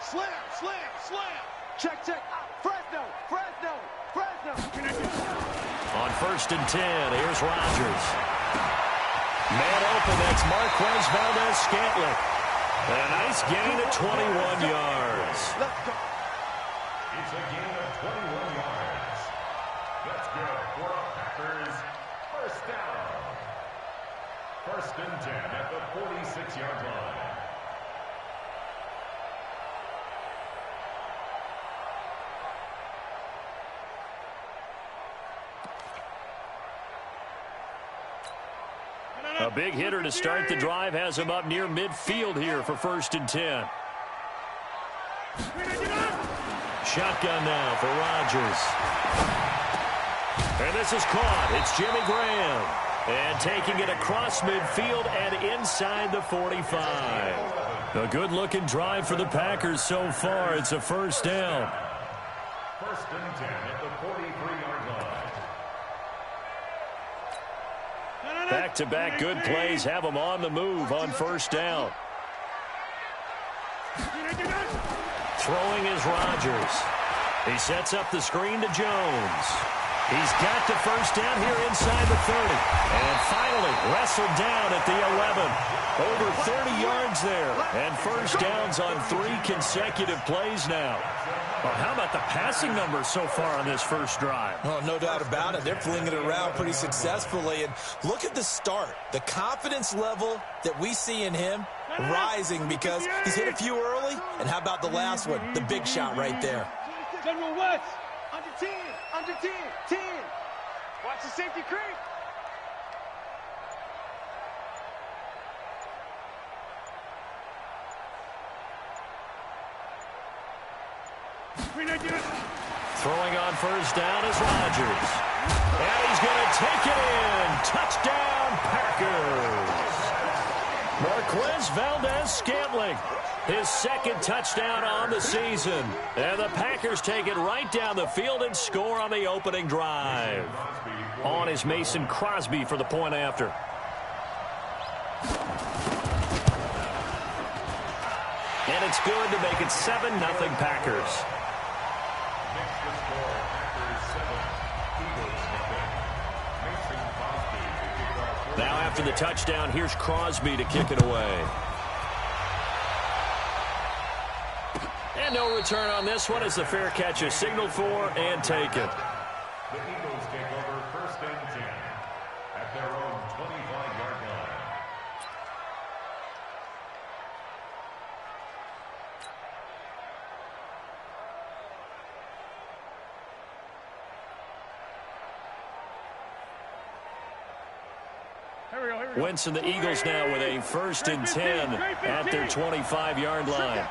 Slam, slam, slam. Check, check. Fresno, Fresno, Fresno. On 1st and 10, here's Rodgers. Man open, that's Marquez Valdez-Scantling. A nice gain of 21 yards. Let's go. It's a gain of 21 yards. That's good for a Packers first down. 1st and 10 at the 46-yard line. A big hitter to start the drive has him up near midfield here for 1st and 10. Shotgun now for Rodgers. And this is caught. It's Jimmy Graham. And taking it across midfield and inside the 45. A good-looking drive for the Packers so far. It's a first down. 1st and 10 at the 43-yard line. Back-to-back good plays have them on the move on first down. Throwing is Rodgers. He sets up the screen to Jones. He's got the first down here inside the 30. And finally wrestled down at the 11. Over 30 yards there. And first downs on 3 consecutive plays now. Well, how about the passing numbers so far on this first drive? Oh, no doubt about it. They're flinging it around pretty successfully. And look at the start. The confidence level that we see in him rising because he's hit a few early. And how about the last one? The big shot right there. General West, under 10, under 10, 10. Watch the safety creep. Throwing on first down is Rodgers. And he's going to take it in. Touchdown, Packers. Marquez Valdez-Scantling, his 2nd touchdown on the season. And the Packers take it right down the field and score on the opening drive. On is Mason Crosby for the point after. And it's good to make it 7-0 Packers. Now after the touchdown, here's Crosby to kick it away. And no return on this one as the fair catch is signaled for and taken. The Eagles take over 1st and 10 at their own 25-yard line. Wentz and the Eagles now with a 1st and 10 at their 25-yard line.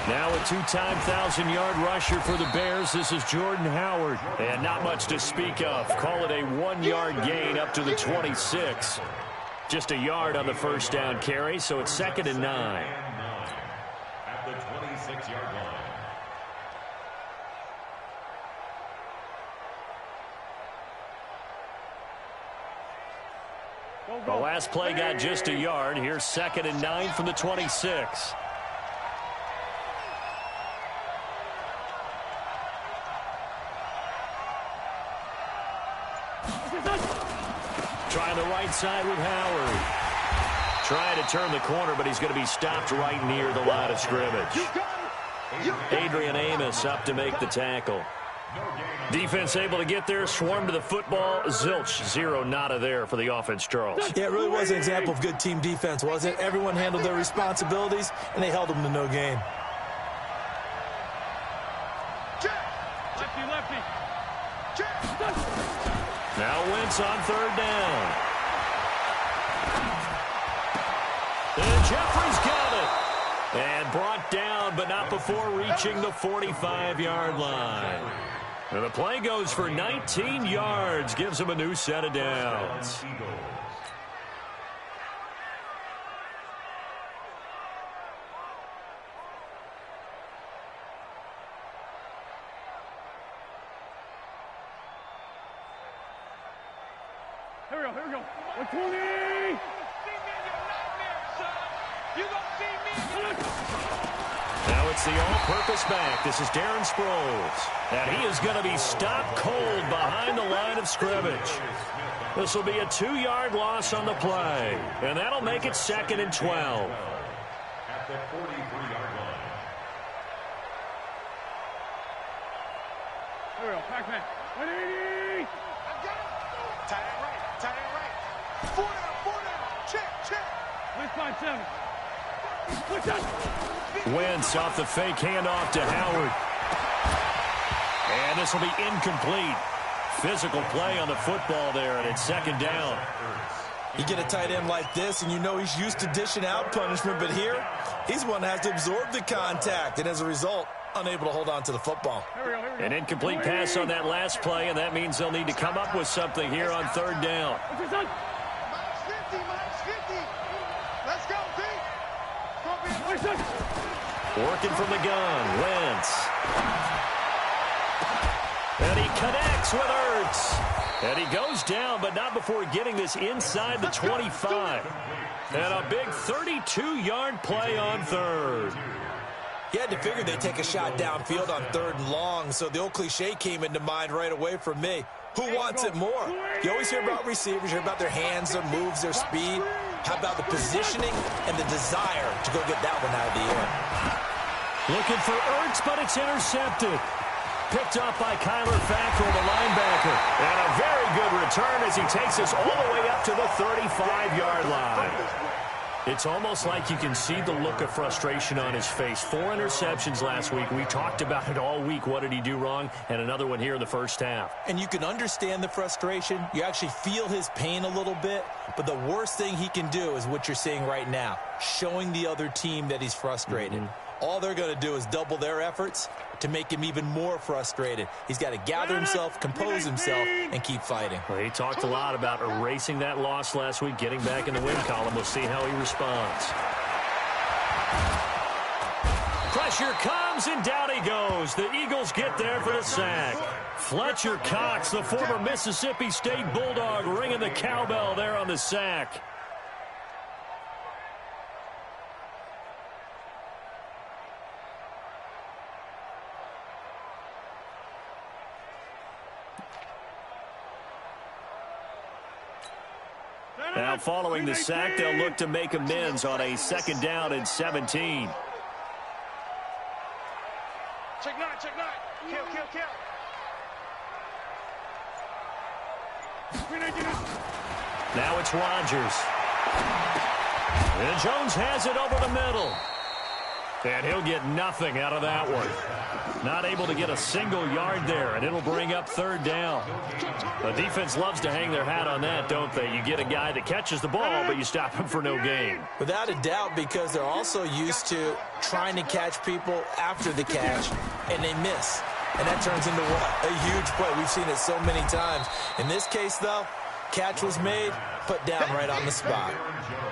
Now a 2-time 1,000-yard rusher for the Bears. This is Jordan Howard. And not much to speak of. Call it a 1-yard gain up to the 26. Just a yard on the first down carry, so it's 2nd and 9. At the 26-yard line. The last play got just a yard. Here's 2nd and 9 from the 26. Trying the right side with Howard. Trying to turn the corner, but he's going to be stopped right near the line of scrimmage. Adrian Amos up to make the tackle. Defense able to get there, swarm to the football. Zilch, 0 nada there for the offense, Charles. Yeah, it really was an example of good team defense, wasn't it? Everyone handled their responsibilities, and they held them to no gain. Lefty. Now Wentz on 3rd down. And Jeffrey's got it. And brought down, but not before reaching the 45-yard line. And the play goes for 19 yards, gives him a new set of downs. Here we go. 120. Now it's the all-purpose back. This is Darren Sproles. And he is going to be stopped cold behind the line of scrimmage. This will be a 2-yard loss on the play. And that'll make it 2nd and 12. At the 43-yard line. There we go. Back. 180. Tight end right. 4 down. Check. Let's find 7. Wentz off the fake handoff to Howard. And this will be incomplete. Physical play on the football there, and it's 2nd down. You get a tight end like this, and you know he's used to dishing out punishment, but here, he's one that has to absorb the contact, and as a result, unable to hold on to the football. Here we go. An incomplete pass on that last play, and that means they'll need to come up with something here on 3rd down. What's this on? -50. Let's go, D. Working from the gun, Wentz. And he connects with Ertz. And he goes down, but not before getting this inside the 25. And a big 32-yard play on 3rd. You had to figure they'd take a shot downfield on 3rd and long, so the old cliche came into mind right away for me. Who wants it more? You always hear about receivers, you hear about their hands, their moves, their speed. How about the positioning and the desire to go get that one out of the air? Looking for Ertz, but it's intercepted. Picked up by Kyler Fackrell, the linebacker. And a very good return as he takes us all the way up to the 35-yard line. It's almost like you can see the look of frustration on his face. 4 interceptions last week. We talked about it all week. What did he do wrong? And another one here in the first half. And you can understand the frustration. You actually feel his pain a little bit. But the worst thing he can do is what you're seeing right now, showing the other team that he's frustrated. All they're going to do is double their efforts to make him even more frustrated. He's got to gather himself, compose himself, and keep fighting. Well, he talked a lot about erasing that loss last week, getting back in the win column. We'll see how he responds. Pressure comes, and down he goes. The Eagles get there for the sack. Fletcher Cox, the former Mississippi State Bulldog, ringing the cowbell there on the sack. Now, following the sack, they'll look to make amends on a 2nd down and 17. Check 9. Kill. Now it's Rodgers. And Jones has it over the middle. And he'll get nothing out of that one. Not able to get a single yard there, and it'll bring up 3rd down. The defense loves to hang their hat on that, don't they? You get a guy that catches the ball, but you stop him for no gain. Without a doubt, because they're also used to trying to catch people after the catch, and they miss. And that turns into what? A huge play. We've seen it so many times. In this case, though, catch was made, put down right on the spot.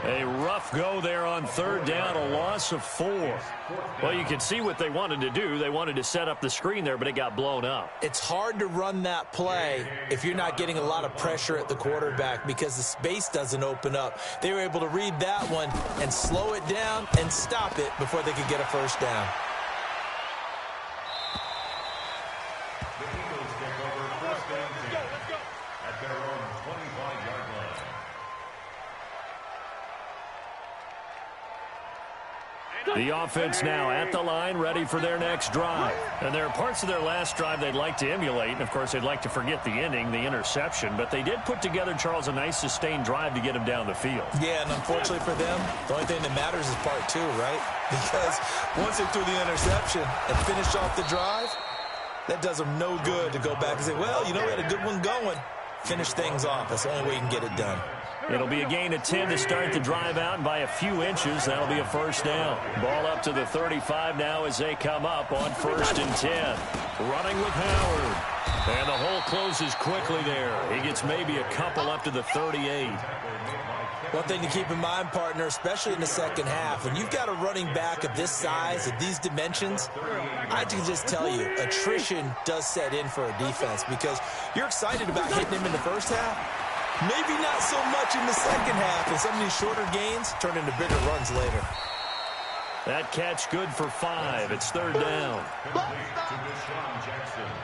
A rough go there on 3rd down, a loss of 4. Well, you can see what they wanted to do. They wanted to set up the screen there, but it got blown up. It's hard to run that play if you're not getting a lot of pressure at the quarterback because the space doesn't open up. They were able to read that one and slow it down and stop it before they could get a 1st down. The Eagles take over 1st and 10 at their own 25-yard line. The offense now at the line, ready for their next drive. And there are parts of their last drive they'd like to emulate. And, of course, they'd like to forget the ending, the interception. But they did put together, Charles, a nice sustained drive to get him down the field. Yeah, and unfortunately for them, the only thing that matters is part 2, right? Because once they threw the interception and finished off the drive, that does them no good to go back and say, well, you know, we had a good one going. Finish things off. That's the only way you can get it done. It'll be a gain of 10 to start the drive out, and by a few inches, that'll be a 1st down. Ball up to the 35 now as they come up on 1st and 10. Running with Howard. And the hole closes quickly there. He gets maybe a couple up to the 38. One thing to keep in mind, partner, especially in the second half, when you've got a running back of this size, of these dimensions, I can just tell you, attrition does set in for a defense because you're excited about hitting him in the first half. Maybe not so much in the second half, and some of these shorter gains turn into bigger runs later. That catch good for 5. It's 3rd down.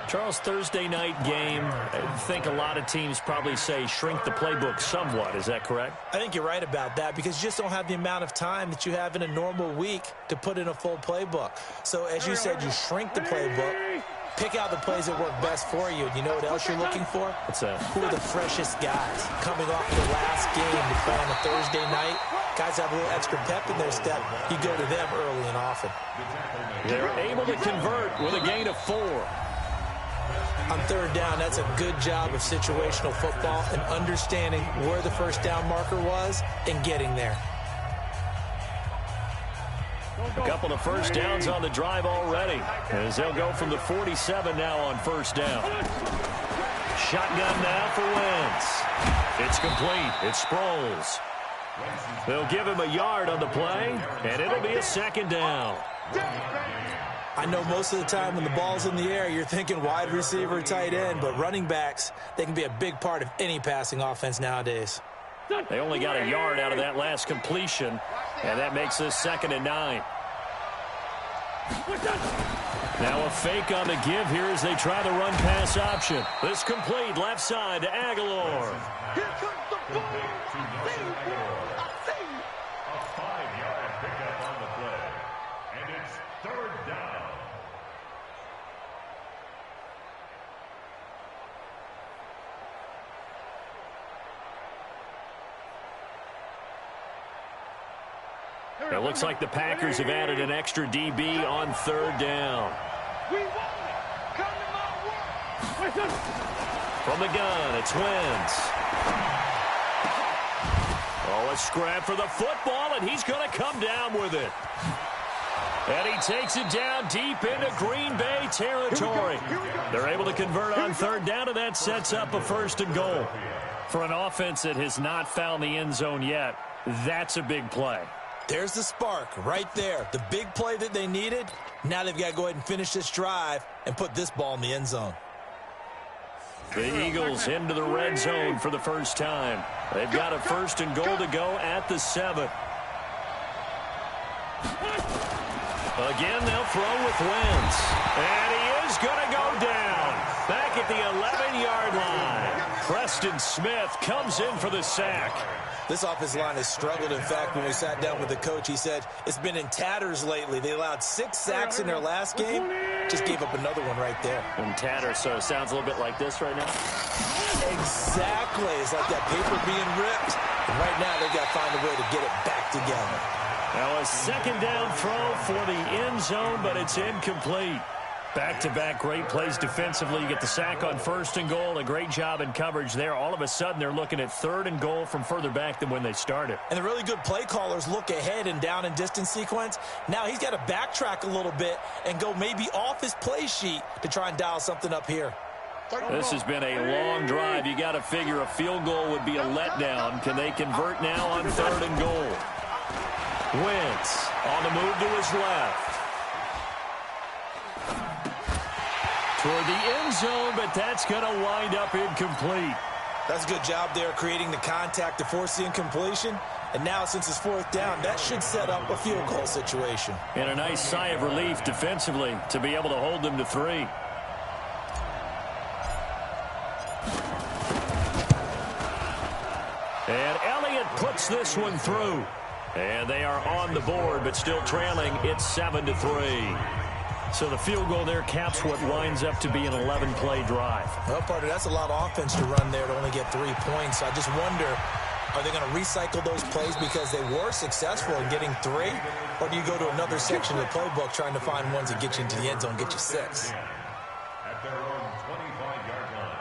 Charles, Thursday night game, I think a lot of teams probably say shrink the playbook somewhat. Is that correct? I think you're right about that because you just don't have the amount of time that you have in a normal week to put in a full playbook. So as you said, you shrink the playbook, pick out the plays that work best for you. And you know what else you're looking for? What's that? Who are the freshest guys coming off the last game to play on a Thursday night? Guys have a little extra pep in their step. You go to them early and often. They're able to convert with a gain of 4. On 3rd down, that's a good job of situational football and understanding where the first down marker was and getting there. A couple of first downs on the drive already, as they'll go from the 47 now on 1st down. Shotgun now for Wentz. It's complete. It's Sproles. They'll give him a yard on the play, and it'll be a 2nd down. I know most of the time when the ball's in the air, you're thinking wide receiver, tight end, but running backs, they can be a big part of any passing offense nowadays. They only got a yard out of that last completion, and that makes this 2nd and 9. Now a fake on the give here as they try the run-pass option. This complete left side to Aguilar. Here comes the ball. A 5-yard pickup on the play. And it's 3rd down. It looks like the Packers have added an extra DB on 3rd down. We want it. Come to my work. From the gun, it's Wentz. Oh, a scrap for the football, and he's going to come down with it. And he takes it down deep into Green Bay territory. They're able to convert on 3rd down, and that sets up a 1st and goal. For an offense that has not found the end zone yet, that's a big play. There's the spark right there. The big play that they needed. Now they've got to go ahead and finish this drive and put this ball in the end zone. The Eagles into the red zone for the first time. They've got a 1st and goal to go at the 7. Again, they'll throw with Wentz. And he is going to go down. Back at the 11-yard line. Preston Smith comes in for the sack. This offensive line has struggled. In fact, when we sat down with the coach, he said it's been in tatters lately. They allowed 6 sacks in their last game. Just gave up another one right there. In tatters, so it sounds a little bit like this right now. Exactly. It's like that paper being ripped. And right now, they've got to find a way to get it back together. Now a 2nd down throw for the end zone, but it's incomplete. Back-to-back great plays defensively. You get the sack on 1st and goal. A great job in coverage there. All of a sudden, they're looking at 3rd and goal from further back than when they started. And the really good play callers look ahead and down and distance sequence. Now he's got to backtrack a little bit and go maybe off his play sheet to try and dial something up here. This has been a long drive. You got to figure a field goal would be a letdown. Can they convert now on 3rd and goal? Wentz on the move to his left. Toward the end zone, but that's going to wind up incomplete. That's a good job there creating the contact to force the incompletion. And now, since it's 4th down, that should set up a field goal situation. And a nice sigh of relief defensively to be able to hold them to 3. And Elliott puts this one through. And they are on the board, but still trailing. It's 7-3. So the field goal there caps what winds up to be an 11-play drive. Well, partner, that's a lot of offense to run there to only get 3 points. I just wonder, are they going to recycle those plays because they were successful in getting 3? Or do you go to another section of the playbook trying to find ones that get you into the end zone, get you 6? At their own 25-yard line.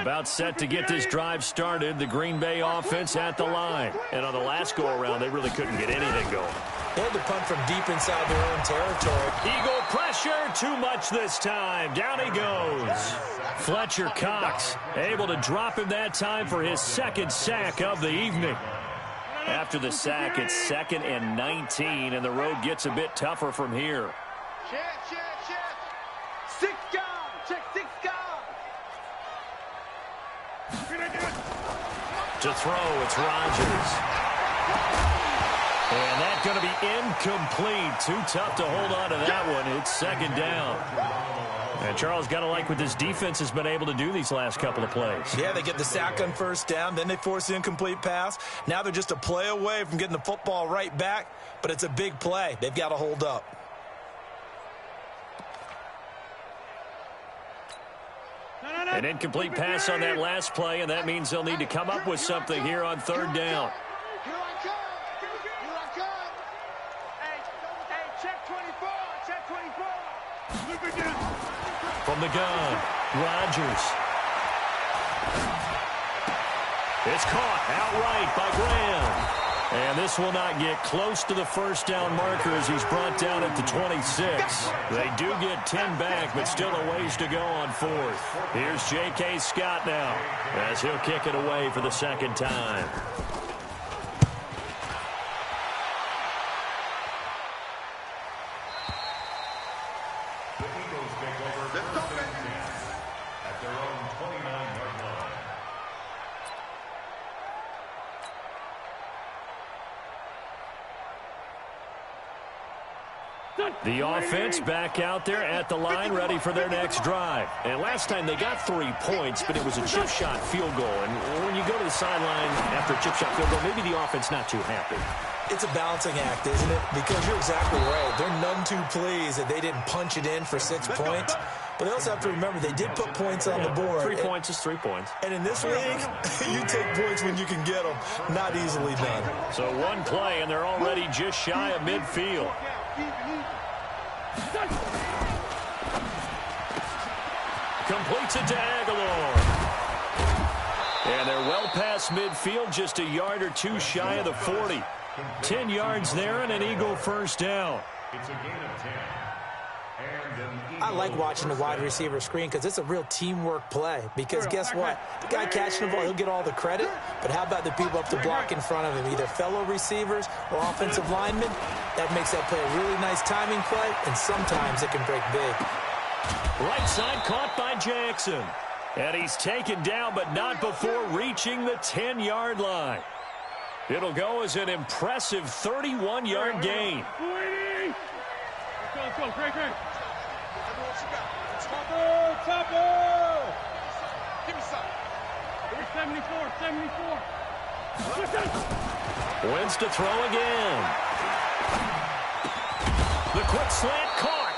About set to get this drive started. The Green Bay offense at the line. And on the last go-around, they really couldn't get anything going. They had to punt from deep inside their own territory. Eagle pressure, too much this time. Down he goes. Fletcher Cox able to drop him that time for his 2nd sack of the evening. After the sack, it's 2nd and 19, and the road gets a bit tougher from here. Check. 6 guys. Check 6 guys. To throw, it's Rodgers. And that's going to be incomplete. Too tough to hold on to that one. It's second down. And Charles, got to like what this defense has been able to do these last couple of plays. Yeah, they get the sack on first down, then they force the incomplete pass. Now they're just a play away from getting the football right back, but it's a big play. They've got to hold up. An incomplete pass on that last play, and that means they'll need to come up with something here on third down. From the gun, Rodgers. It's caught outright by Graham. And this will not get close to the first down marker as he's brought down at the 26. They do get 10 back, but still a ways to go on fourth. Here's J.K. Scott now as he'll kick it away for the second time. The Eagles take over first and 10 at their own 29-yard line. The offense back out there at the line, ready for their next drive. And last time they got 3 points, but it was a chip shot field goal. And when you go to the sideline after a chip shot field goal, maybe the offense not too happy. It's a balancing act, isn't it? Because you're exactly right. They're none too pleased that they didn't punch it in for 6 points. But they also have to remember they did put points on the board. 3 points is 3 points. And in this league, you take points when you can get them. Not easily done. So one play, and they're already just shy of midfield. Completes it to Aguilar. And they're well past midfield, just a yard or two shy of the 40. 10 yards there and an Eagle first down. It's a gain of 10. I like watching the wide receiver screen because it's a real teamwork play. Because guess what? The guy catching the ball, he'll get all the credit. But how about the people up to block in front of him, either fellow receivers or offensive linemen? That makes that play a really nice timing play, and sometimes it can break big. Right side caught by Jackson. And he's taken down, but not before reaching the 10-yard line. It'll go as an impressive 31-yard gain. Let's go, Greg. Chopper! Give me some. 74. Wins to throw again. The quick slant caught.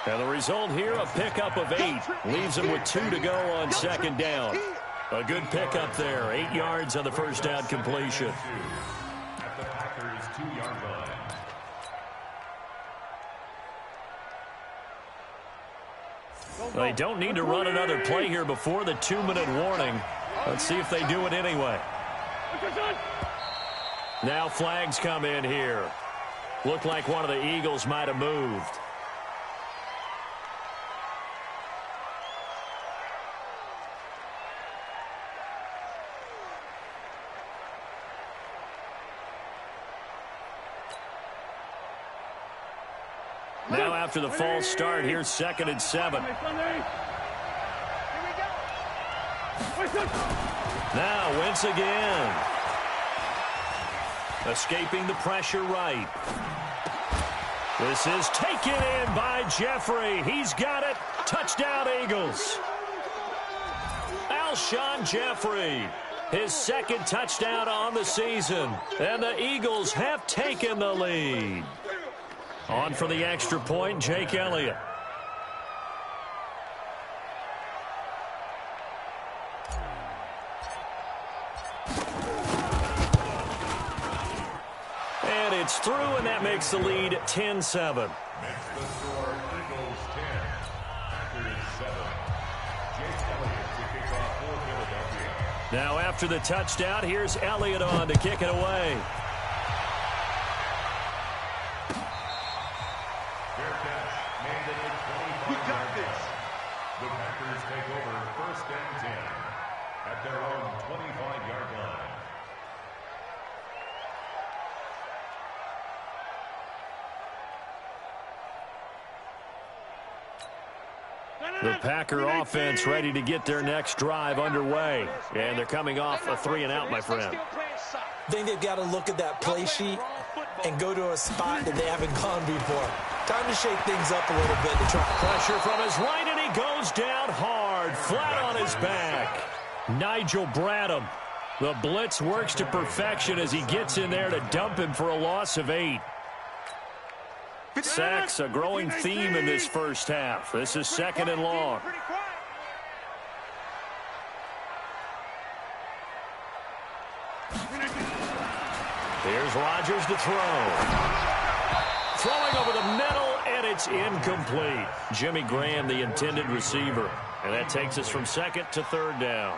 And the result here, a pickup of 8. Leaves him with 2 to go on second down. A good pickup there. 8 yards on the first down completion. At the Packers' 2-yard line. They don't need to run another play here before the 2-minute warning. Let's see if they do it anyway. Now flags come in here. Looked like one of the Eagles might have moved. Now after the false start, here's 2nd and 7. Now Wentz again. Escaping the pressure right. This is taken in by Jeffrey. He's got it. Touchdown, Eagles. Alshon Jeffrey, his 2nd touchdown on the season. And the Eagles have taken the lead. On for the extra point, Jake Elliott. And it's through, and that makes the lead 10-7. Makes the score Eagles 10, Packers 7. Jake Elliott to kick off for Philadelphia. Now after the touchdown, here's Elliott on to kick it away. We got this. The Packers take over 1st and 10 at their own 25-yard line. The Packer offense ready to get their next drive underway. And they're coming off a 3-and-out, my friend. I think they've got to look at that play sheet and go to a spot that they haven't gone before. Time to shake things up a little bit to try. Pressure from his right, and he goes down hard, flat on his back. Nigel Bradham. The blitz works to perfection as he gets in there to dump him for a loss of 8. Sacks, a growing theme in this first half. This is 2nd and long. Here's Rodgers to throw. Throwing over the middle, and it's incomplete. Jimmy Graham, the intended receiver. And that takes us from 2nd to 3rd down.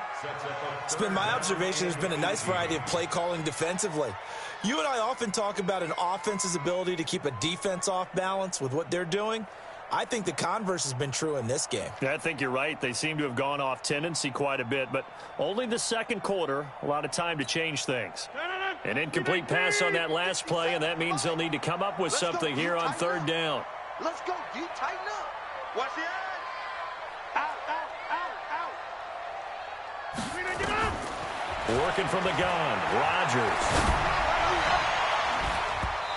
It's been my observation there's been a nice variety of play calling defensively. You and I often talk about an offense's ability to keep a defense off balance with what they're doing. I think the converse has been true in this game. I think you're right. They seem to have gone off tendency quite a bit, but only the second quarter, a lot of time to change things. An incomplete pass on that last play, and that means they'll need to come up with something here on 3rd down. Let's go, D. Tighten up. Watch the eye. Out, out, out, out. Working from the gun, Rodgers.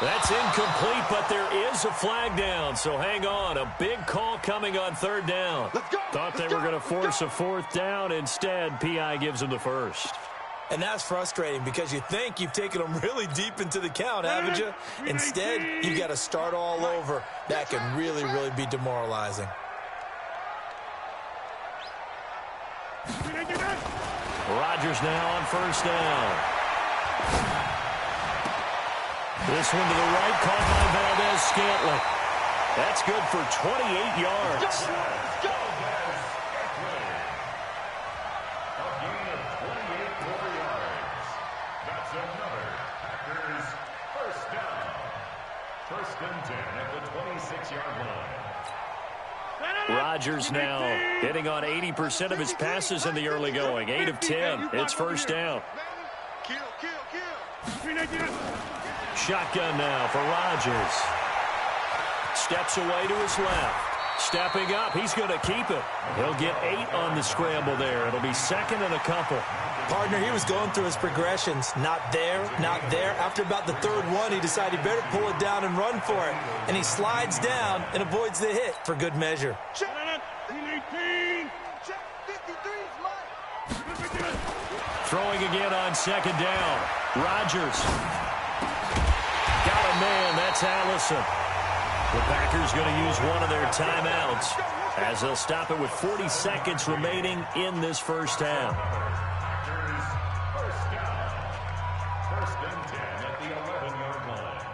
That's incomplete, but there is a flag down, so hang on. A big call coming on 3rd down. Thought they were going to force a 4th down. Instead, P.I. gives them the first. And that's frustrating because you think you've taken them really deep into the count, haven't you? Instead, you've got to start all over. That can really, really be demoralizing. Rodgers now on 1st down. This one to the right, caught by Valdez-Scantling. That's good for 28 yards. That's another Packers first down. 1st and 10 at the 26-yard line. Rodgers now hitting on 80% of his passes in the early going. 8 of 10. It's 1st down. Kill, kill, kill. Shotgun now for Rodgers. Steps away to his left. Stepping up. He's going to keep it. He'll get 8 on the scramble there. It'll be 2nd and a couple. Partner, he was going through his progressions. Not there, not there. After about the 3rd one, he decided he better pull it down and run for it. And he slides down and avoids the hit for good measure. Check. 18. Check. 53's mine. Throwing again on 2nd down. Rodgers. Got a man. That's Allison. The Packers going to use one of their timeouts as they'll stop it with 40 seconds remaining in this first half. Packers first down. 1st and 10 at the 11-yard line.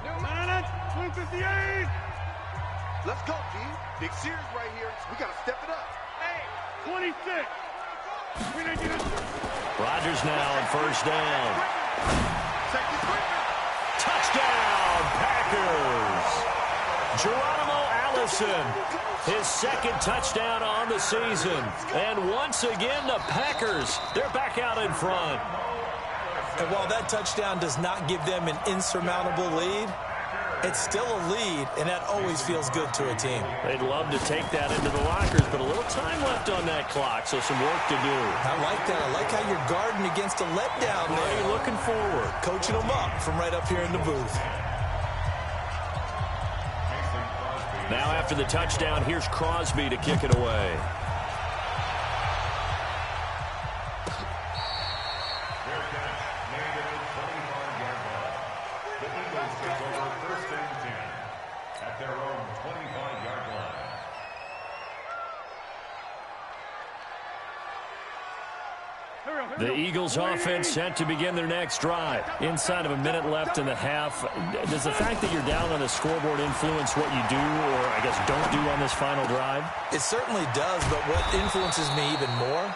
New 258. Let's go, G. Big series right here. We got to step it up. Hey, 26. Rodgers now on 1st down. Touchdown, Packers. Geronimo Allison, his 2nd touchdown on the season. And once again, the Packers, they're back out in front. And while that touchdown does not give them an insurmountable lead, it's still a lead, and that always feels good to a team. They'd love to take that into the lockers, but a little time left on that clock, so some work to do. I like that. I like how you're guarding against a letdown there. You're looking forward. Coaching them up from right up here in the booth. Now after the touchdown, here's Crosby to kick it away. The Eagles offense set to begin their next drive. Inside of a minute left in the half. Does the fact that you're down on the scoreboard influence what you do, or I guess don't do on this final drive? It certainly does, but what influences me even more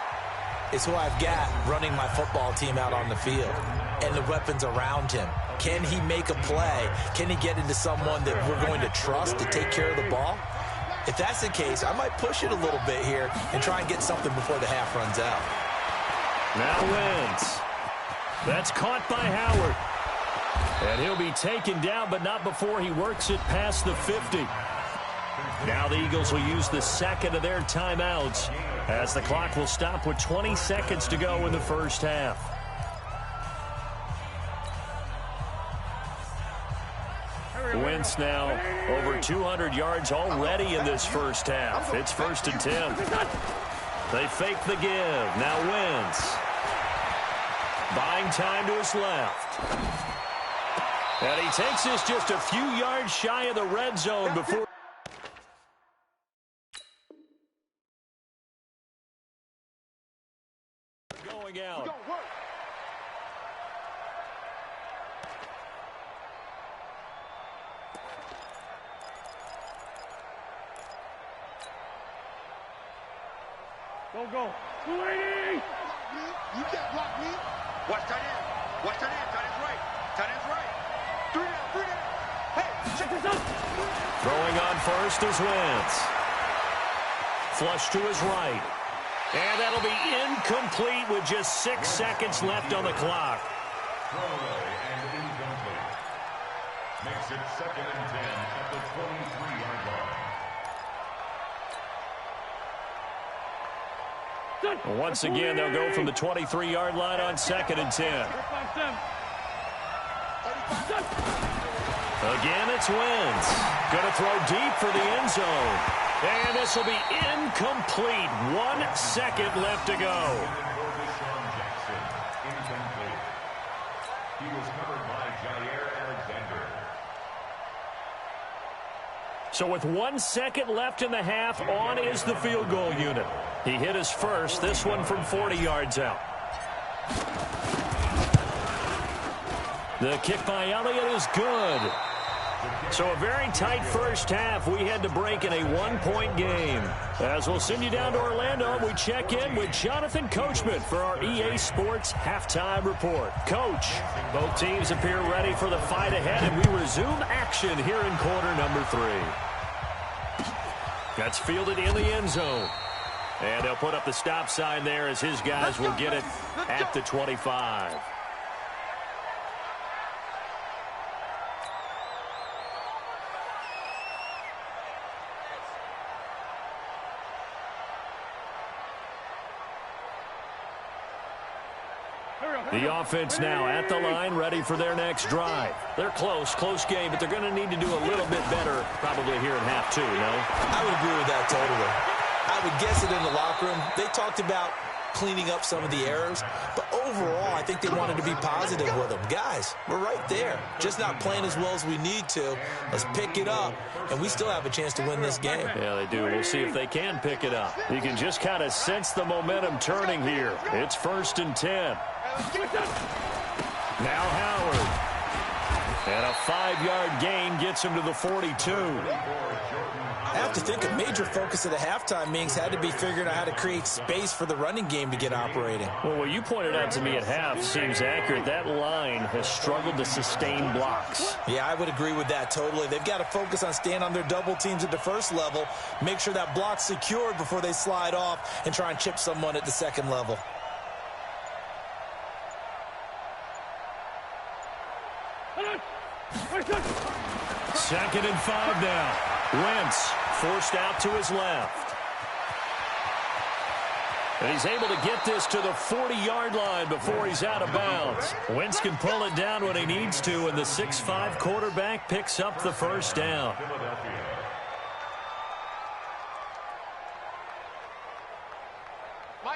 is who I've got running my football team out on the field and the weapons around him. Can he make a play? Can he get into someone that we're going to trust to take care of the ball? If that's the case, I might push it a little bit here and try and get something before the half runs out. Now Wentz. That's caught by Howard. And he'll be taken down, but not before he works it past the 50. Now the Eagles will use the second of their timeouts as the clock will stop with 20 seconds to go in the first half. Wentz now over 200 yards already in this first half. It's 1st and 10. They fake the give. Now Wentz. Buying time to his left. And he takes this just a few yards shy of the red zone before. Going out. Go. 280! You can't block me. Watch tight end. Watch tight end. Tight end's right. Tight end's right. 3 down. Hey, check this out. Throwing on first is Wentz. Flush to his right. And that'll be incomplete with just 6 seconds left on the clock. Throwaway and incomplete. Makes it 2nd and 10 at the 23-yard line. Once again, they'll go from the 23-yard line on 2nd and 10. Again, it's Wentz. Going to throw deep for the end zone. And this will be incomplete. 1 second left to go. Incomplete. He was covered by Jair Alexander. So with 1 second left in the half, on is the field goal unit. He hit his first, this one from 40 yards out. The kick by Elliott is good. So a very tight first half. We had to break in a 1-point game. As we'll send you down to Orlando, we check in with Jonathan Coachman for our EA Sports Halftime Report. Coach, both teams appear ready for the fight ahead, and we resume action here in quarter number 3. That's fielded in the end zone. And they'll put up the stop sign there as his guys will get it at the 25. The offense now at the line, ready for their next drive. They're close game, but they're going to need to do a little bit better probably here in half 2, no? I would agree with that totally. I would guess it in the locker room. They talked about cleaning up some of the errors, but overall, I think they wanted to be positive with them. Guys, we're right there. Just not playing as well as we need to. Let's pick it up, and we still have a chance to win this game. Yeah, they do. We'll see if they can pick it up. You can just kind of sense the momentum turning here. It's 1st and 10. Now Howard. And a 5-yard gain gets him to the 42. I have to think a major focus of the halftime meetings had to be figuring out how to create space for the running game to get operating. Well, what you pointed out to me at half seems accurate. That line has struggled to sustain blocks. Yeah, I would agree with that totally. They've got to focus on staying on their double teams at the first level, make sure that block's secured before they slide off and try and chip someone at the second level. Second and 5 now. Wentz forced out to his left. And he's able to get this to the 40-yard line before he's out of bounds. Wentz can pull it down when he needs to, and the 6'5" quarterback picks up the first down.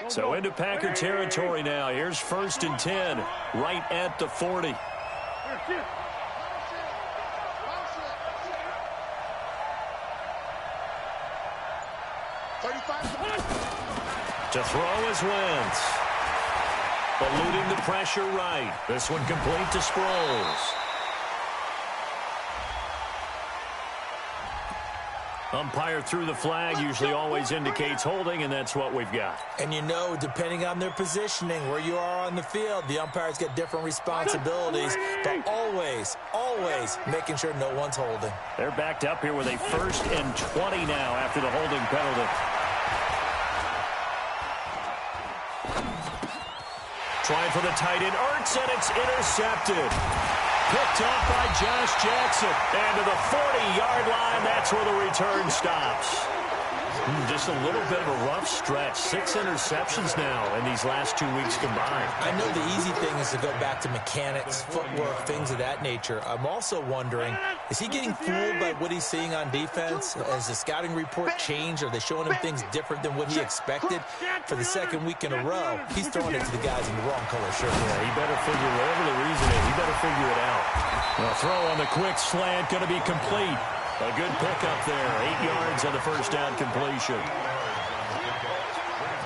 So into Packer territory now. Here's 1st and 10, right at the 40. To throw is Wentz. Eluding the pressure right. This one complete to Sproles. Umpire threw the flag, usually always indicates holding, and that's what we've got. And you know, depending on their positioning, where you are on the field, the umpires get different responsibilities, but always making sure no one's holding. They're backed up here with a 1st and 20 now after the holding penalty. Trying for the tight end, Ertz, and it's intercepted. picked off by Josh Jackson. And to the 40-yard line, that's where the return stops. Just a little bit of a rough stretch. 6 interceptions now in these last 2 weeks combined. I know the easy thing is to go back to mechanics, footwork, things of that nature. I'm also wondering, is he getting fooled by what he's seeing on defense? Has the scouting report changed? Are they showing him things different than what he expected? For the second week in a row, he's throwing it to the guys in the wrong color shirt. Yeah, he better figure, whatever the reason is, he better figure it out. The throw on the quick slant going to be complete. A good pickup there. 8 yards on the first down completion.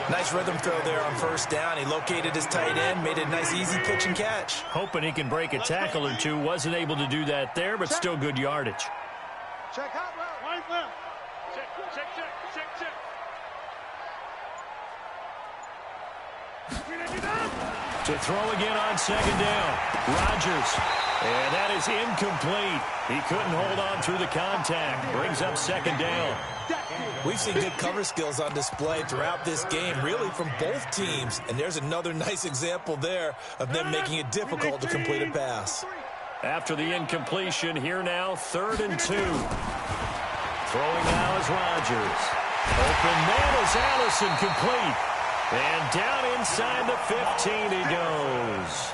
Nice rhythm throw there on first down. He located his tight end, made it a nice easy pitch and catch. Hoping he can break a tackle or two. Wasn't able to do that there, but still good yardage. Check out, right left. Check. To throw again on second down. Rodgers. And that is incomplete. He couldn't hold on through the contact. Brings up second down. We've seen good cover skills on display throughout this game, really from both teams. And there's another nice example there of them making it difficult to complete a pass. After the incompletion, here now, 3rd and 2. Throwing now is Rodgers. Open man is Allison, complete. And down inside the 15 he goes.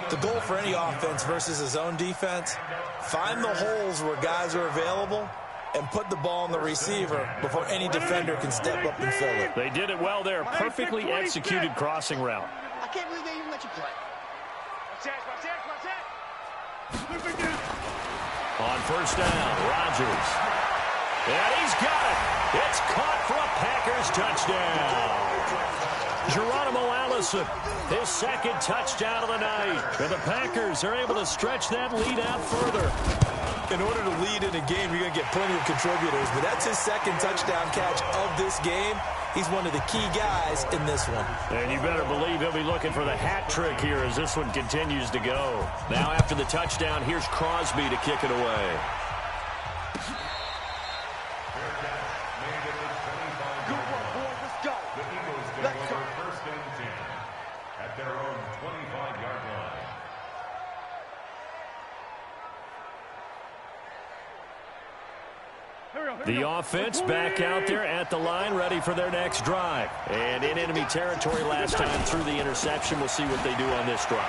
The goal for any offense versus his own defense, find the holes where guys are available and put the ball on the receiver before any defender can step up and fill it. They did it well there. Perfectly executed crossing route. I can't believe they even let you play. On first down, Rodgers. And he's got it. It's caught for a Packers touchdown. Geronimo Allison, his second touchdown of the night. And the Packers are able to stretch that lead out further. In order to lead in a game, you're going to get plenty of contributors, but that's his second touchdown catch of this game. He's one of the key guys in this one. And you better believe he'll be looking for the hat trick here as this one continues to go. Now after the touchdown, here's Crosby to kick it away. The offense back out there at the line, ready for their next drive. And in enemy territory last time through the interception. We'll see what they do on this drive.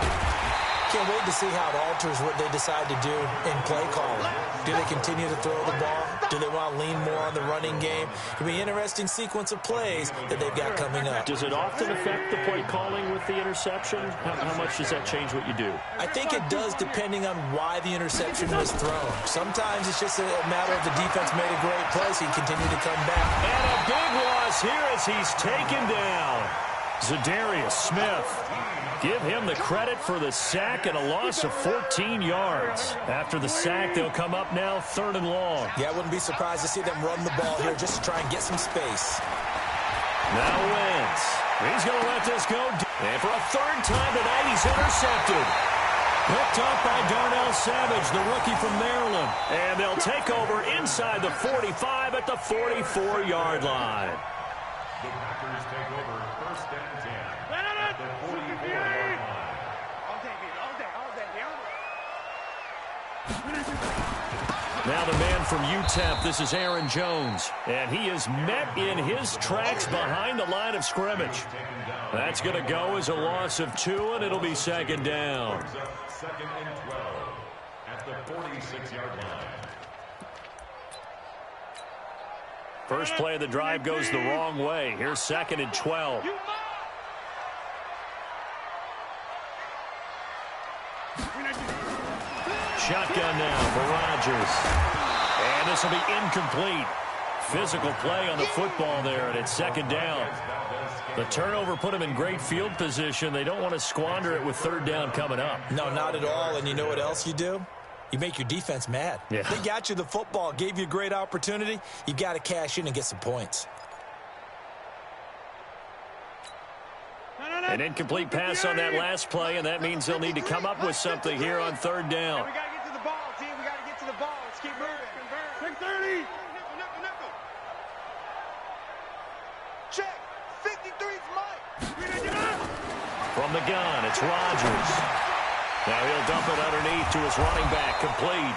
Can't wait to see how it alters what they decide to do in play calling. Do they continue to throw the ball? Do they want to lean more on the running game? It'll be an interesting sequence of plays that they've got coming up. Does it often affect the play calling with the interception? How much does that change what you do? I think it does depending on why the interception was thrown. Sometimes it's just a matter of the defense made a great play, so he continued to come back. And a big loss here as he's taken down. Zadarius Smith. Give him the credit for the sack and a loss of 14 yards. After the sack, they'll come up now 3rd and long. Yeah, I wouldn't be surprised to see them run the ball here just to try and get some space. Now Wentz. He's going to let this go. And for a 3rd time tonight, he's intercepted. Picked up by Darnell Savage, the rookie from Maryland. And they'll take over inside the 45 at the 44-yard line. The Packers take over 1st and 10 at the 44-yard line. Now the man from UTEP, this is Aaron Jones. And he is met in his tracks behind the line of scrimmage. That's going to go as a loss of 2, and it'll be 2nd down. 2nd and 12 at the 46-yard line. First play of the drive goes the wrong way. Here's 2nd and 12. Shotgun now for Rodgers. And this will be incomplete. Physical play on the football there, and it's 2nd down. The turnover put him in great field position. They don't want to squander it with 3rd down coming up. No, not at all. And you know what else you do? You make your defense mad. Yeah. They got you the football, gave you a great opportunity. You got to cash in and get some points. An incomplete pass on that last play, and that means they'll need to come up with something here on 3rd down. We got to get to the ball, team. We got to get to the ball. Let's keep moving. 30. Check. 53's Mike. From the gun, it's Rodgers. Now he'll dump it underneath to his running back, complete.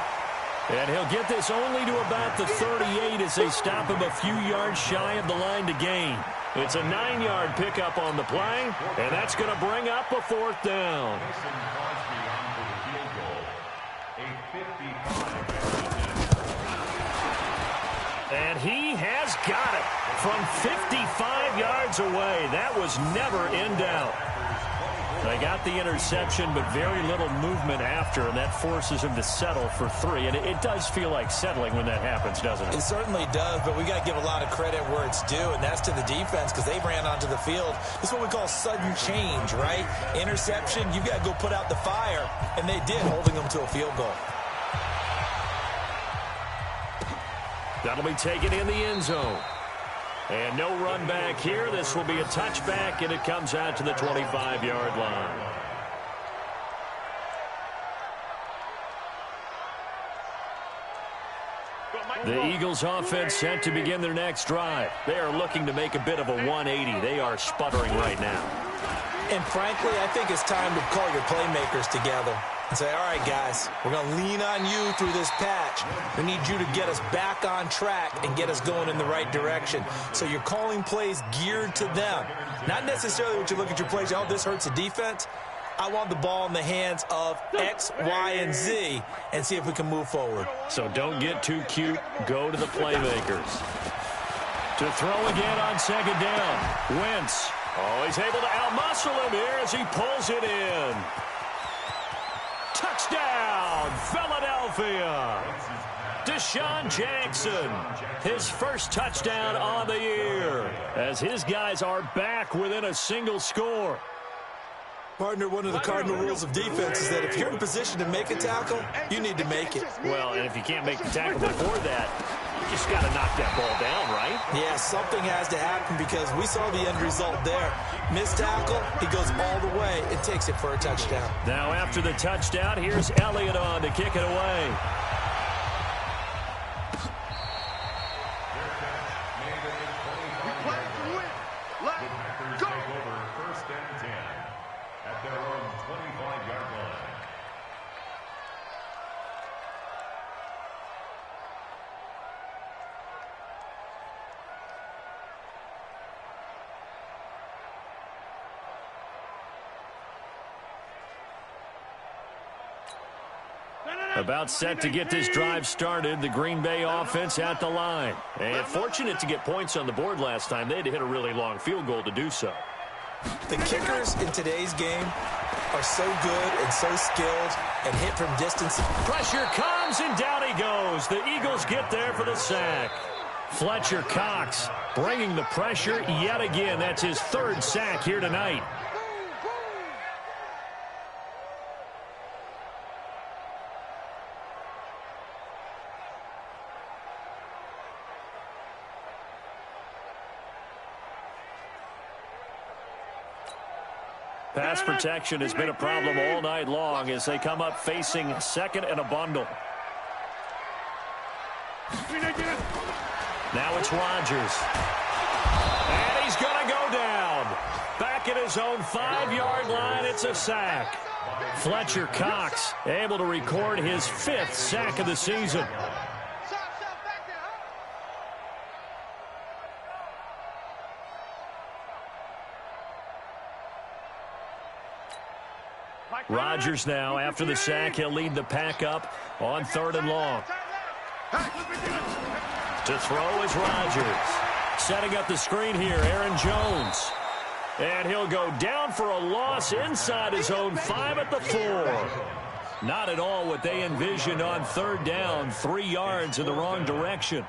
And he'll get this only to about the 38 as they stop him a few yards shy of the line to gain. It's a 9-yard pickup on the play, and that's going to bring up a 4th down. And he has got it from 55 yards away. That was never in doubt. They got the interception, but very little movement after, and that forces him to settle for 3. And it does feel like settling when that happens, doesn't it? It certainly does, but we got to give a lot of credit where it's due, and that's to the defense because they ran onto the field. This is what we call sudden change, right? Interception, you've got to go put out the fire, and they did, holding them to a field goal. That'll be taken in the end zone. And no run back here. This will be a touchback, and it comes out to the 25-yard line. The Eagles offense set to begin their next drive. They are looking to make a bit of a 180. They are sputtering right now. And frankly, I think it's time to call your playmakers together and say, all right, guys, we're going to lean on you through this patch. We need you to get us back on track and get us going in the right direction. So you're calling plays geared to them. Not necessarily what you look at your plays, oh, this hurts the defense. I want the ball in the hands of X, Y, and Z and see if we can move forward. So don't get too cute. Go to the playmakers. To throw again on 2nd down. Wentz. Oh, he's able to outmuscle him here as he pulls it in. Touchdown, Philadelphia. Deshaun Jackson, his first touchdown on the year, as his guys are back within a single score. Partner, one of the cardinal rules of defense is that if you're in position to make a tackle, you need to make it. Well, and if you can't make the tackle before that, you just got to knock that ball down, right? Yeah, something has to happen because we saw the end result there. Missed tackle, he goes all the way and takes it for a touchdown. Now after the touchdown, here's Elliott on to kick it away. About set to get this drive started, the Green Bay offense at the line. And fortunate to get points on the board last time. They had to hit a really long field goal to do so. The kickers in today's game are so good and so skilled and hit from distance. Pressure comes, and down he goes. The Eagles get there for the sack. Fletcher Cox bringing the pressure yet again. That's his 3rd sack here tonight. Pass protection has been a problem all night long as they come up facing 2nd and a bundle. Now it's Rodgers. And he's going to go down. Back at his own 5-yard line, it's a sack. Fletcher Cox able to record his 5th sack of the season. Rodgers now, after the sack, he'll lead the pack up on 3rd and long. To throw is Rodgers. Setting up the screen here, Aaron Jones. And he'll go down for a loss inside his own 5 at the 4. Not at all what they envisioned on 3rd down, 3 yards in the wrong direction.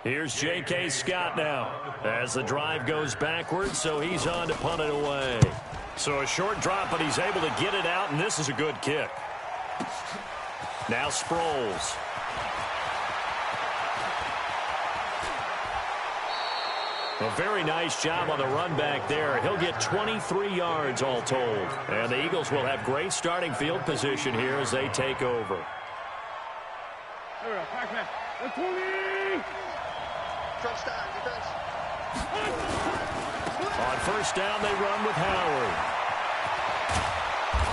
Here's J.K. Scott now as the drive goes backwards, so he's on to punt it away. So a short drop, but he's able to get it out, and this is a good kick. Now Sproles. A very nice job on the run back there. He'll get 23 yards all told. And the Eagles will have great starting field position here as they take over. On first down, they run with Howard.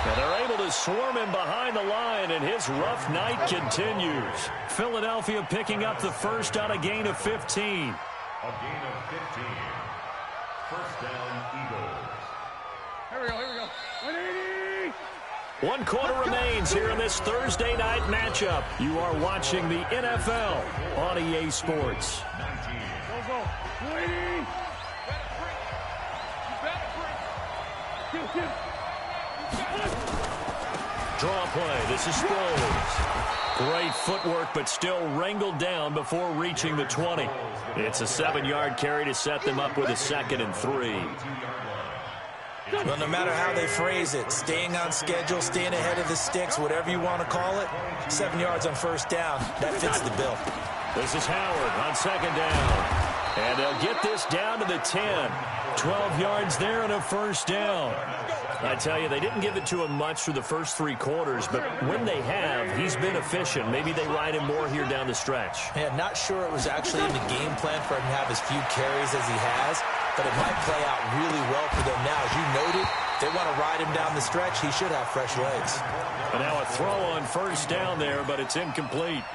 And they're able to swarm him behind the line, and his rough night continues. Philadelphia picking up the first on a gain of 15. A gain of 15. First down, Eagles. Here we go. 180! 1 quarter remains here in this Thursday night matchup. You are watching the NFL on EA Sports. 19. Go. 280! Draw play. This is Sproles. Great footwork, but still wrangled down before reaching the 20. It's a 7-yard carry to set them up with a 2nd and 3. Well, no matter how they phrase it, staying on schedule, staying ahead of the sticks, whatever you want to call it, 7 yards on first down, that fits the bill. This is Howard on 2nd down. And they'll get this down to the 10. 12 yards there and a first down. I tell you, they didn't give it to him much through the first 3 quarters, but when they have, he's been efficient. Maybe they ride him more here down the stretch. Yeah, not sure it was actually in the game plan for him to have as few carries as he has, but it might play out really well for them now. As you noted, if they want to ride him down the stretch, he should have fresh legs. And now a throw on first down there, but it's incomplete.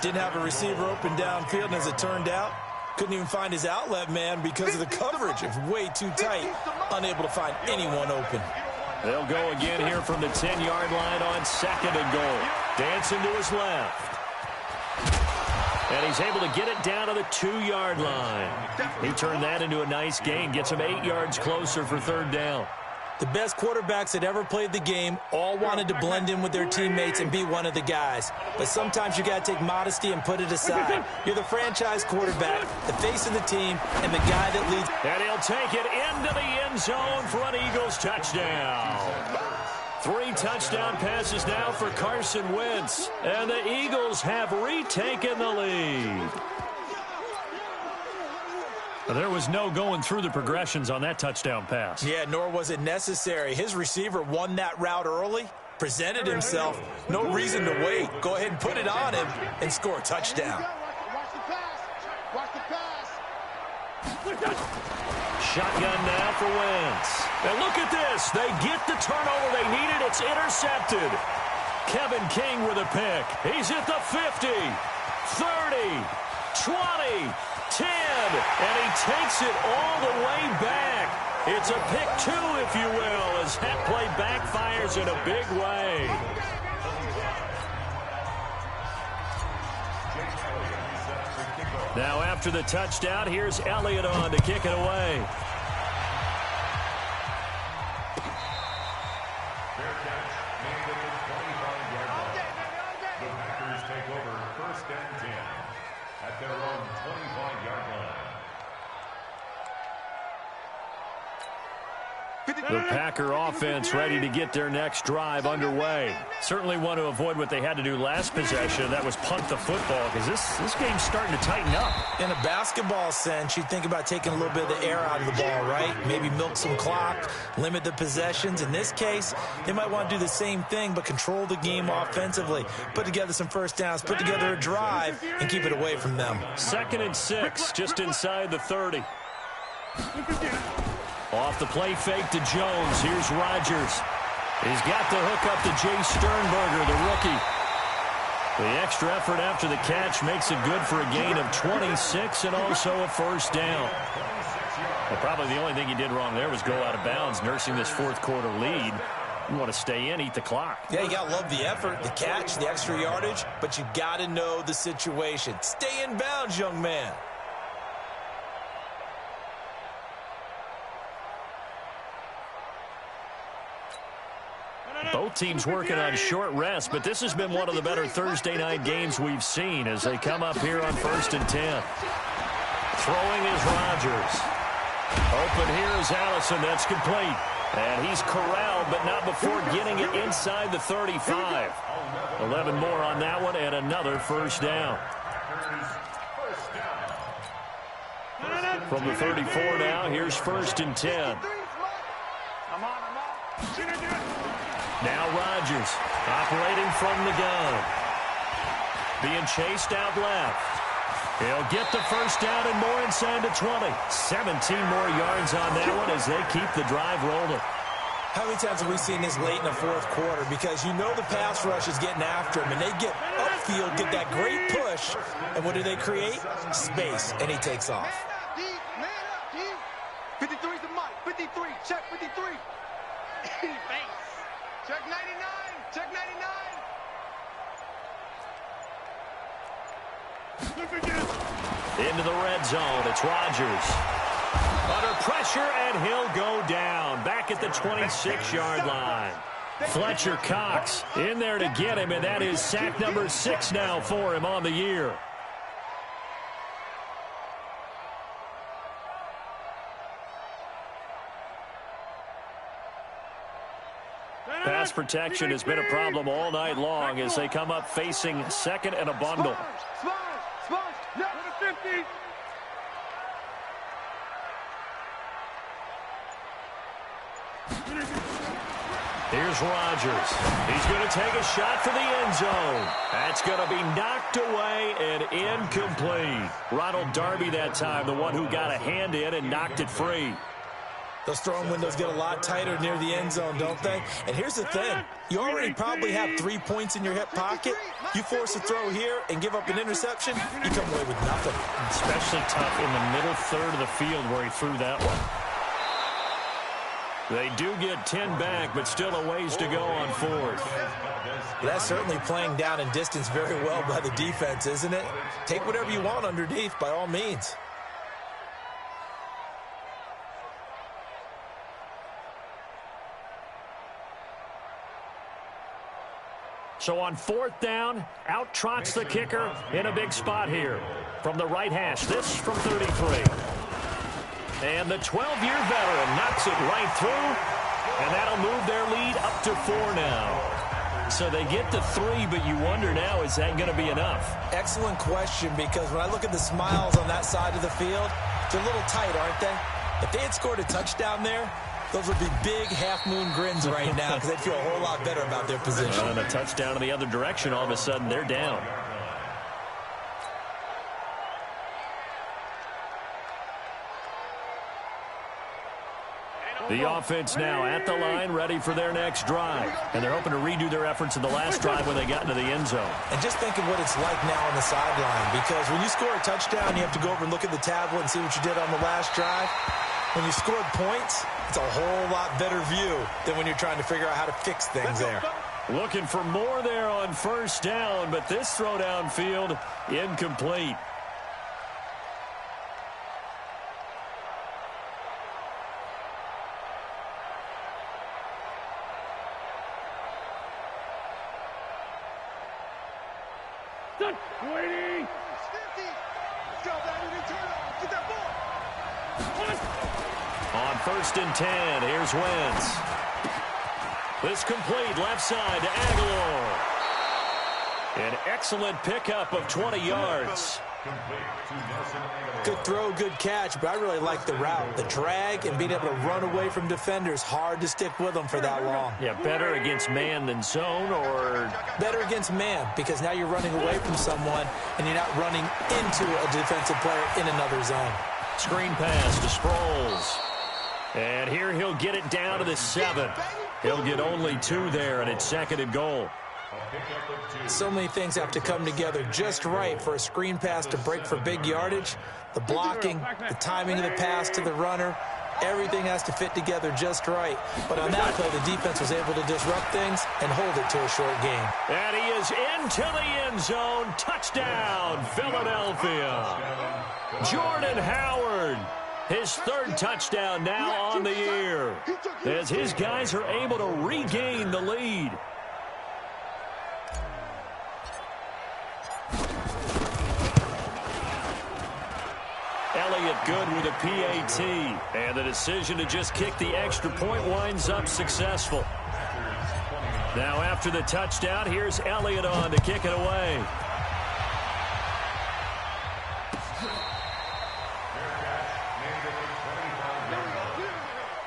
Didn't have a receiver open downfield, and as it turned out, couldn't even find his outlet man because of the coverage. It was way too tight, unable to find anyone open. They'll go again here from the 10-yard line on 2nd and goal. Dancing to his left. And he's able to get it down to the 2-yard line. He turned that into a nice gain, gets him 8 yards closer for 3rd down. The best quarterbacks that ever played the game all wanted to blend in with their teammates and be one of the guys. But sometimes you got to take modesty and put it aside. You're the franchise quarterback, the face of the team, and the guy that leads. And he'll take it into the end zone for an Eagles touchdown. 3 touchdown passes now for Carson Wentz. And the Eagles have retaken the lead. There was no going through the progressions on that touchdown pass. Yeah, nor was it necessary. His receiver won that route early, presented himself. No reason to wait. Go ahead and put it on him and score a touchdown. Shotgun now for Wentz. And look at this. They get the turnover they needed. It's intercepted. Kevin King with a pick. He's at the 50, 30, 20, 10, and he takes it all the way back. It's a pick 2, if you will, as that play backfires in a big way. Now after the touchdown, here's Elliott on to kick it away. Fair catch made at the 25-yard line. The Packers take over 1st and 10 at their own 25-yard line. The Packer offense ready to get their next drive underway. Certainly want to avoid what they had to do last possession. That was punt the football, because this game's starting to tighten up. In a basketball sense, you think about taking a little bit of the air out of the ball, right? Maybe milk some clock, limit the possessions. In this case, they might want to do the same thing, but control the game offensively. Put together some first downs, put together a drive, and keep it away from them. 2nd and 6, just inside the 30. Off the play fake to Jones. Here's Rodgers. He's got the hook up to Jay Sternberger, the rookie. The extra effort after the catch makes it good for a gain of 26 and also a first down. Well, probably the only thing he did wrong there was go out of bounds, nursing this 4th quarter lead. You want to stay in, eat the clock. Yeah, you got to love the effort, the catch, the extra yardage, but you got to know the situation. Stay in bounds, young man. Both teams working on short rest, but this has been one of the better Thursday night games we've seen as they come up here on 1st and 10. Throwing is Rodgers. Open here is Allison. That's complete. And he's corralled, but not before getting it inside the 35. 11 more on that one, and another first down. From the 34 now, here's 1st and 10. Now Rodgers operating from the gun. Being chased out left. He'll get the first down and more inside the 20. 17 more yards on that one as they keep the drive rolling. How many times have we seen this late in the fourth quarter? Because you know the pass rush is getting after him, and they get upfield, get that great push, and what do they create? Space, and he takes off. Man up, D. 53's the mic. 53. Check 53. Check 99. Check 99. Into the red zone. It's Rodgers. Under pressure, and he'll go down. Back at the 26-yard line. Fletcher Cox in there to get him, and that is sack number 6 now for him on the year. Pass protection has been a problem all night long as they come up facing second and a bundle. Here's Rodgers. He's going to take a shot for the end zone. That's going to be knocked away and incomplete. Ronald Darby that time, the one who got a hand in and knocked it free. Those throwing windows get a lot tighter near the end zone, don't they? And here's the thing. You already probably have 3 points in your hip pocket. You force a throw here and give up an interception, you come away with nothing. Especially tough in the middle third of the field where he threw that one. They do get 10 back, but still a ways to go on fourth. That's certainly playing down in distance very well by the defense, isn't it? Take whatever you want underneath, by all means. So on fourth down, out trots the kicker in a big spot here. From the right hash, this from 33. And the 12-year veteran knocks it right through, and that'll move their lead up to 4 now. So they get to 3, but you wonder now, is that going to be enough? Excellent question, because when I look at the smiles on that side of the field, they're a little tight, aren't they? If they had scored a touchdown there, those would be big half-moon grins right now because they'd feel a whole lot better about their position. And a touchdown in the other direction, all of a sudden they're down. The offense now at the line, ready for their next drive. And they're hoping to redo their efforts in the last drive when they got into the end zone. And just think of what it's like now on the sideline, because when you score a touchdown, you have to go over and look at the tablet and see what you did on the last drive. When you scored points, it's a whole lot better view than when you're trying to figure out how to fix things there. Looking for more there on first down, but this throw downfield incomplete. Waiting. On first and 10, here's Wentz. This complete left side to Aguilar. An excellent pickup of 20 yards. Good throw, good catch, but I really like the route. The drag and being able to run away from defenders, hard to stick with them for that long. Yeah, better against man than zone, or better against man, because now you're running away from someone and you're not running into a defensive player in another zone. Screen pass to Sproles. And here he'll get it down to the 7. He'll get only 2 there, and it's second and goal. So many things have to come together just right for a screen pass to break for big yardage. The blocking, the timing of the pass to the runner, everything has to fit together just right. But on that play, the defense was able to disrupt things and hold it to a short game. And he is into the end zone. Touchdown, Philadelphia. Jordan Howard, his 3rd touchdown now on the year, as his guys are able to regain the lead. Elliott good with a PAT, and the decision to just kick the extra point winds up successful. Now after the touchdown, here's Elliott on to kick it away.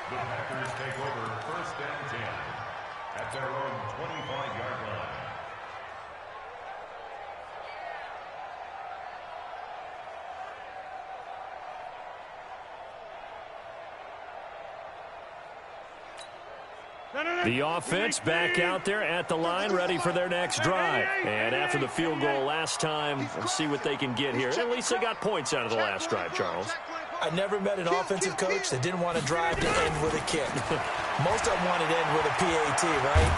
The Packers take over first and 10 at their own 25-yard line. The offense back out there at the line, ready for their next drive. And after the field goal last time, let's see what they can get here. At least they got points out of the last drive, Charles. I never met an offensive coach that didn't want to drive to end with a kick. Most of them wanted to end with a PAT, right?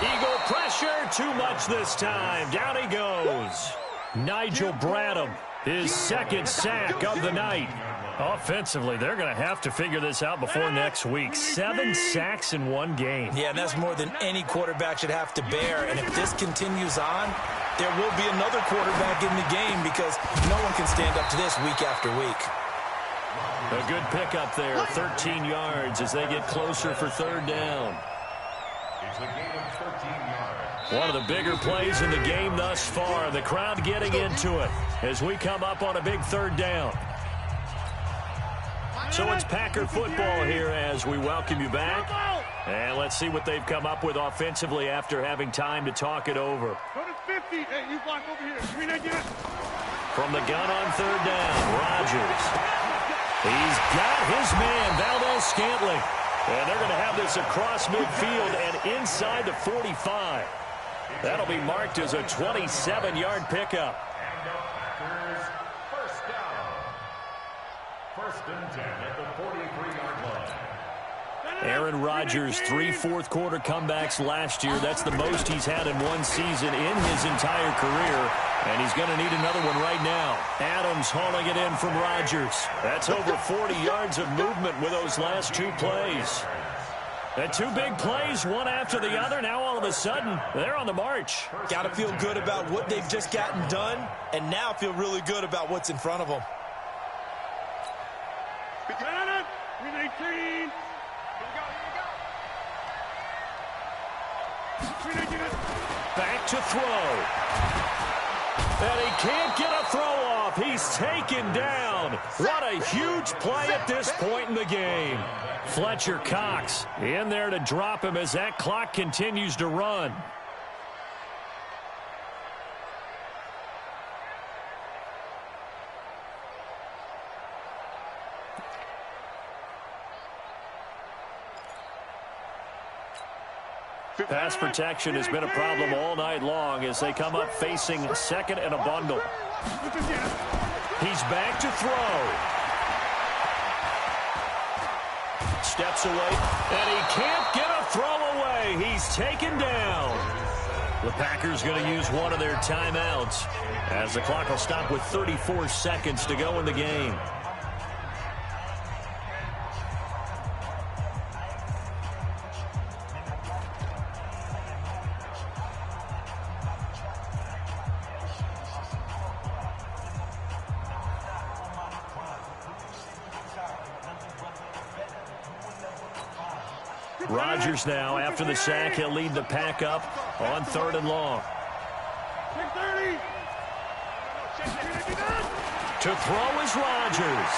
Eagle pressure, too much this time. Down he goes. Nigel Bradham, his second sack of the night. Offensively, they're going to have to figure this out before next week. 7 sacks in one game. Yeah, and that's more than any quarterback should have to bear. And if this continues on, there will be another quarterback in the game because no one can stand up to this week after week. A good pickup there, 13 yards as they get closer for third down. It's a gain of 13 yards. One of the bigger plays in the game thus far. The crowd getting into it as we come up on a big third down. So it's Packer football here as we welcome you back. And let's see what they've come up with offensively after having time to talk it over. Go to 50. Hey, you block over here. From the gun on third down, Rodgers. He's got his man, Valdez-Scantling. And they're going to have this across midfield and inside the 45. That'll be marked as a 27-yard pickup. And the Packers first down. First and 10 at the 43-yard line. Aaron Rodgers, 3 fourth-quarter comebacks last year. That's the most he's had in one season in his entire career. And he's going to need another one right now. Adams hauling it in from Rodgers. That's over 40 yards of movement with those last 2 plays. And 2 big plays, one after the other. Now all of a sudden, they're on the march. Got to feel good about what they've just gotten done, and now feel really good about what's in front of them. 319. Back to throw. And he can't get a throw off. He's taken down. What a huge play at this point in the game. Fletcher Cox in there to drop him as that clock continues to run. Pass protection has been a problem all night long as they come up facing second and a bundle. He's back to throw. Steps away, and he can't get a throw away. He's taken down. The Packers going to use one of their timeouts as the clock will stop with 34 seconds to go in the game. Rodgers now, after the sack, he'll lead the pack up on third and long. To throw is Rodgers.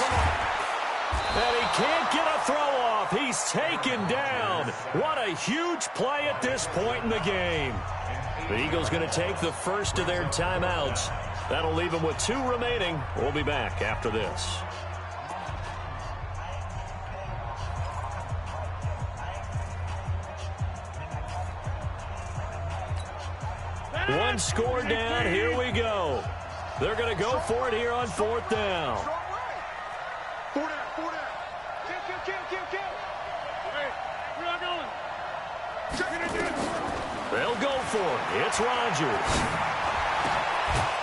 And he can't get a throw off. He's taken down. What a huge play at this point in the game. The Eagles going to take the first of their timeouts. That'll leave them with 2 remaining. We'll be back after this. One score down. Here we go. They're going to go for it here on 4th down. 4 down. Kill. Hey, we're not going. They'll go for it. It's Rodgers.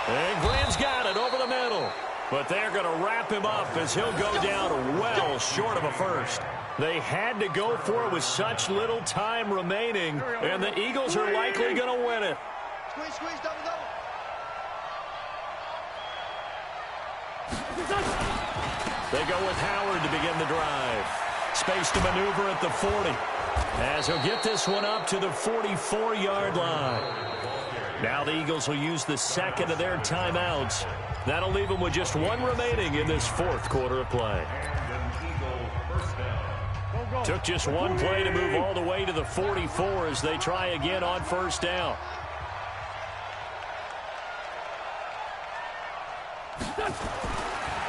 And Glenn's got it over the middle. But they're going to wrap him up as he'll go down well short of a first. They had to go for it with such little time remaining, and the Eagles are likely going to win it. Squeeze, double. They go with Howard to begin the drive. Space to maneuver at the 40. As he'll get this one up to the 44-yard line. Now the Eagles will use the second of their timeouts. That'll leave them with just 1 remaining in this 4th quarter of play. Took just 1 play to move all the way to the 44 as they try again on 1st down.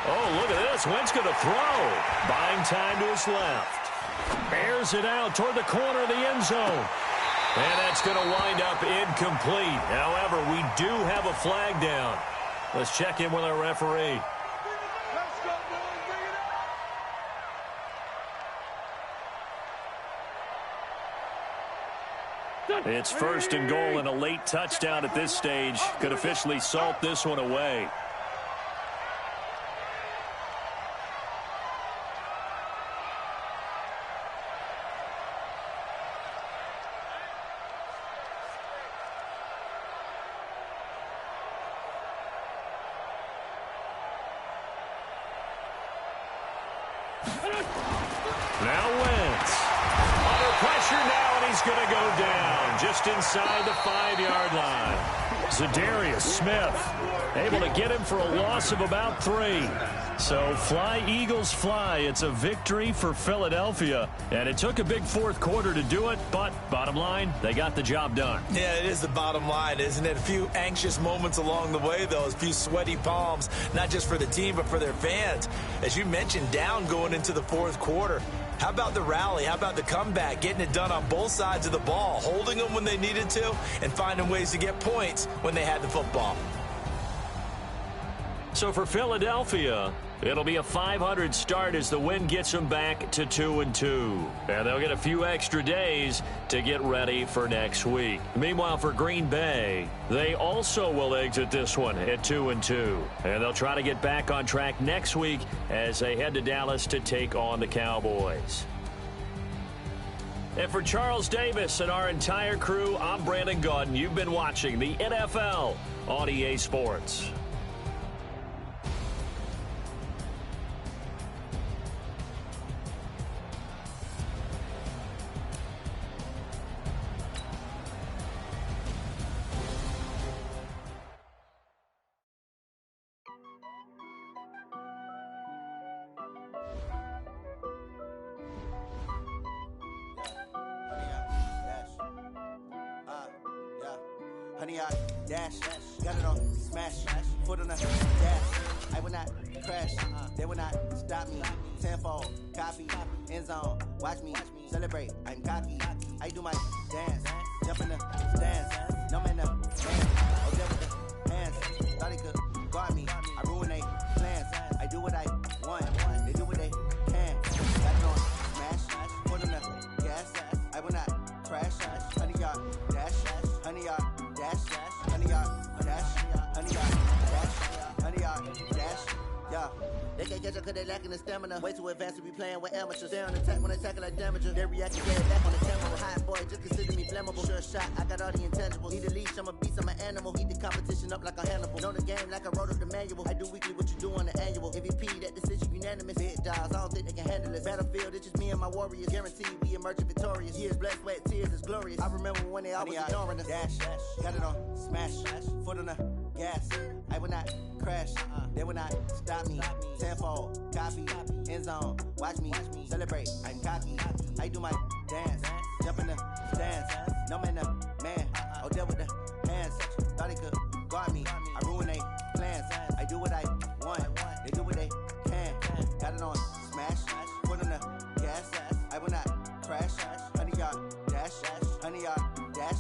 Oh, look at this. Wentz going to throw. Buying time to his left. Airs it out toward the corner of the end zone. And that's going to wind up incomplete. However, we do have a flag down. Let's check in with our referee. It's first and goal, and a late touchdown at this stage could officially salt this one away. Now Wentz. Under pressure now, and he's going to go down just inside the 5-yard line. Zadarius Smith able to get him for a loss of about 3. So fly, Eagles, fly. It's a victory for Philadelphia. And it took a big fourth quarter to do it, but bottom line, they got the job done. Yeah, it is the bottom line, isn't it? A few anxious moments along the way, though. A few sweaty palms, not just for the team, but for their fans. As you mentioned, down going into the fourth quarter. How about the rally? How about the comeback? Getting it done on both sides of the ball, holding them when they needed to, and finding ways to get points when they had the football. So for Philadelphia, it'll be a 500 start as the win gets them back to 2-2. And they'll get a few extra days to get ready for next week. Meanwhile, for Green Bay, they also will exit this one at 2-2. And they'll try to get back on track next week as they head to Dallas to take on the Cowboys. And for Charles Davis and our entire crew, I'm Brandon Gaudin. You've been watching the NFL on EA Sports. Honey, I dash, got it on, smash, foot on the gas. I will not crash, they will not stop me. Tenfold, copy, end zone, watch me celebrate. I'm cocky, I do my dance, jump in the stands, no man up, man. Oh, there with the hands, thought he could guard me. I ruin they plans, I do what I want, they do what they can. Got it on, smash, foot on the gas. I will not crash, honey, y'all dash, honey, y'all. Honey yard, dash, honey yard, dash, honey yard, dash, yeah. They can't catch up cause they lacking the stamina. Way too advanced to be playing with amateurs. They on attack when they tackle like damager. They react to get back on the camera. Hot boy, just consider me flammable. Sure shot, I got all the intangibles. Need a leash, I'm a beast, I'm an animal. Heat the competition up like a Hannibal. Know the game like I wrote up the manual. I do weekly what you do on the annual. MVP, that decision unanimous. Big dogs, I don't think they can handle it. Battlefield, it's just me and my warriors. Guaranteed we emerge victorious. Years, blood, sweat, tears, it's glorious. I remember when they always ignoring us. Dash, got it on, smash, foot on the gas. I will not crash, they will not stop me. Tenfold, copy, end zone, watch me celebrate. I'm cocky, I do my dance, jump in the stands, no man up, man. Oh, there with the hands, thought he could guard me. I ruin they plans, I do what I want, they do what they can. Got it on, smash, foot on the gas. I will not crash, honey yard, dash, honey yard, dash,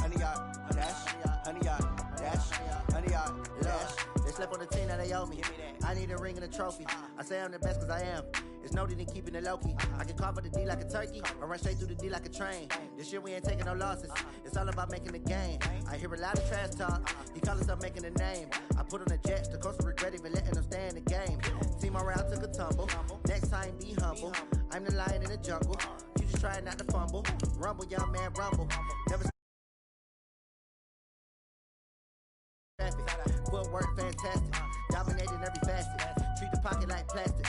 honey yard, dash, honey yard, dash, honey yard, dash. They slept on the team that they owe me. I need a ring and a trophy. I say I'm the best cause I am. It's no need in keeping it low-key. I can carve up the D like a turkey or run straight through the D like a train. This year we ain't taking no losses. It's all about making the game. I hear a lot of trash talk. He call himself making a name. I put on the Jets. The coach will regret even letting them stay in the game. Team around took a tumble. Next time be humble. I'm the lion in the jungle. You just try not to fumble. Rumble, young man, rumble. Never footwork fantastic, dominating every facet. Treat the pocket like plastic.